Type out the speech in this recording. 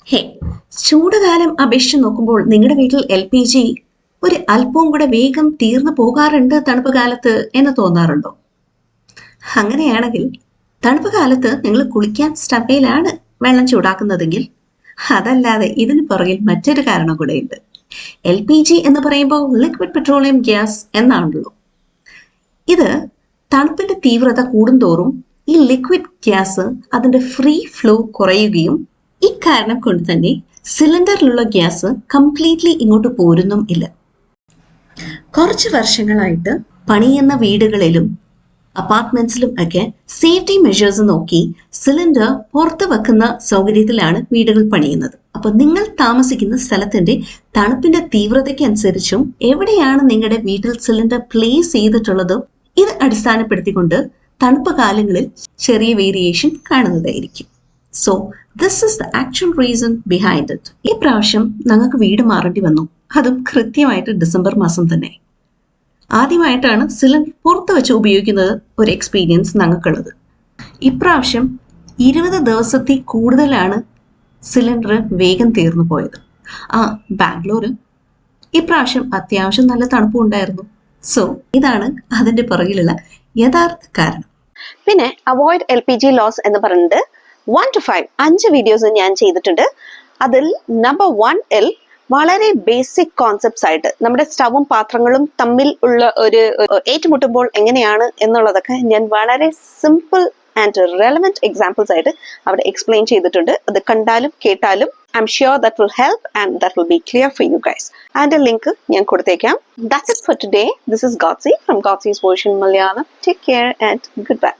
ഹേ, ചൂടുകാലം അപേക്ഷിച്ച് നോക്കുമ്പോൾ നിങ്ങളുടെ വീട്ടിൽ LPG ഒരു അല്പവും കൂടെ വേഗം തീർന്നു പോകാറുണ്ട് തണുപ്പ് കാലത്ത് എന്ന് തോന്നാറുണ്ടോ? അങ്ങനെയാണെങ്കിൽ തണുപ്പ് കാലത്ത് നിങ്ങൾ കുളിക്കാൻ സ്റ്റവയിലാണ് വെള്ളം ചൂടാക്കുന്നതെങ്കിൽ അതല്ലാതെ ഇതിന് പുറകിൽ മറ്റൊരു കാരണം കൂടെയുണ്ട്. LPG എന്ന് പറയുമ്പോൾ ലിക്വിഡ് പെട്രോളിയം ഗ്യാസ് എന്നാണല്ലോ. ഇത് തണുപ്പിന്റെ തീവ്രത കൂടുന്തോറും ഈ ലിക്വിഡ് ഗ്യാസ് അതിന്റെ ഫ്രീ ഫ്ലോ കുറയുകയും ഇക്കാരണം കൊണ്ട് തന്നെ സിലിണ്ടറിലുള്ള ഗ്യാസ് കംപ്ലീറ്റ്ലി ഇങ്ങോട്ട് പോരുന്നും ഇല്ല. കുറച്ച് വർഷങ്ങളായിട്ട് പണിയുന്ന വീടുകളിലും അപ്പാർട്ട്മെന്റ്സിലും ഒക്കെ സേഫ്റ്റി മെഷേഴ്സ് നോക്കി സിലിണ്ടർ പുറത്ത് വെക്കുന്ന സൗകര്യത്തിലാണ് വീടുകൾ പണിയുന്നത്. അപ്പൊ നിങ്ങൾ താമസിക്കുന്ന സ്ഥലത്തിന്റെ തണുപ്പിന്റെ തീവ്രതയ്ക്ക് അനുസരിച്ചും എവിടെയാണ് നിങ്ങളുടെ വീട്ടിൽ സിലിണ്ടർ പ്ലേസ് ചെയ്തിട്ടുള്ളത് ഇത് അടിസ്ഥാനപ്പെടുത്തിക്കൊണ്ട് തണുപ്പ് കാലങ്ങളിൽ ചെറിയ വേരിയേഷൻ കാണുന്നതായിരിക്കും. So this is the actual reason behind it. ഈ പ്രാവശ്യം ഞങ്ങൾക്ക് വീട് മാറേണ്ടി വന്നു, അതും കൃത്യമായിട്ട് ഡിസംബർ മാസം തന്നെ. ആദ്യമായിട്ടാണ് സിലിണ്ടർ പുറത്ത് വെച്ച് ഉപയോഗിക്കുന്നത് ഒരു എക്സ്പീരിയൻസ് ഞങ്ങൾക്കുള്ളത്. ഇപ്രാവശ്യം 20 ദിവസത്തിൽ കൂടുതലാണ് സിലിണ്ടർ വേഗം തീർന്നു പോയത്. ബാംഗ്ലൂര് ഇപ്രാവശ്യം അത്യാവശ്യം നല്ല തണുപ്പും ഉണ്ടായിരുന്നു. സോ ഇതാണ് അതിന്റെ പുറകിലുള്ള യഥാർത്ഥ കാരണം. പിന്നെ അവോയ്ഡ് LPG ലോസ് എന്ന് പറഞ്ഞിട്ട് 1 to 5 5 വീഡിയോസ് ഞാൻ ചെയ്തിട്ടുണ്ട്. അതിൽ നമ്പർ 1 വളരെ ബേസിക് കോൺസെപ്റ്റ്സ് ആയിട്ട് നമ്മുടെ സ്റ്റവും പാത്രങ്ങളും തമ്മിൽ ഉള്ള ഒരു ഏറ്റുമുട്ടുമ്പോൾ എങ്ങനെയാണ് എന്നുള്ളതൊക്കെ ഞാൻ വളരെ സിമ്പിൾ ആൻഡ് റെലവെന്റ് എക്സാമ്പിൾസ് ആയിട്ട് അവിടെ എക്സ്പ്ലെയിൻ ചെയ്തിട്ടുണ്ട്. അത് കണ്ടാലും കേട്ടാലും I'm sure that will help and that will be clear for you guys. And a link ഞാൻ കൊടുത്തേക്കാം. That's it for today. This is Gotsi from Gotzi's Version Malayalam. Take care and goodbye.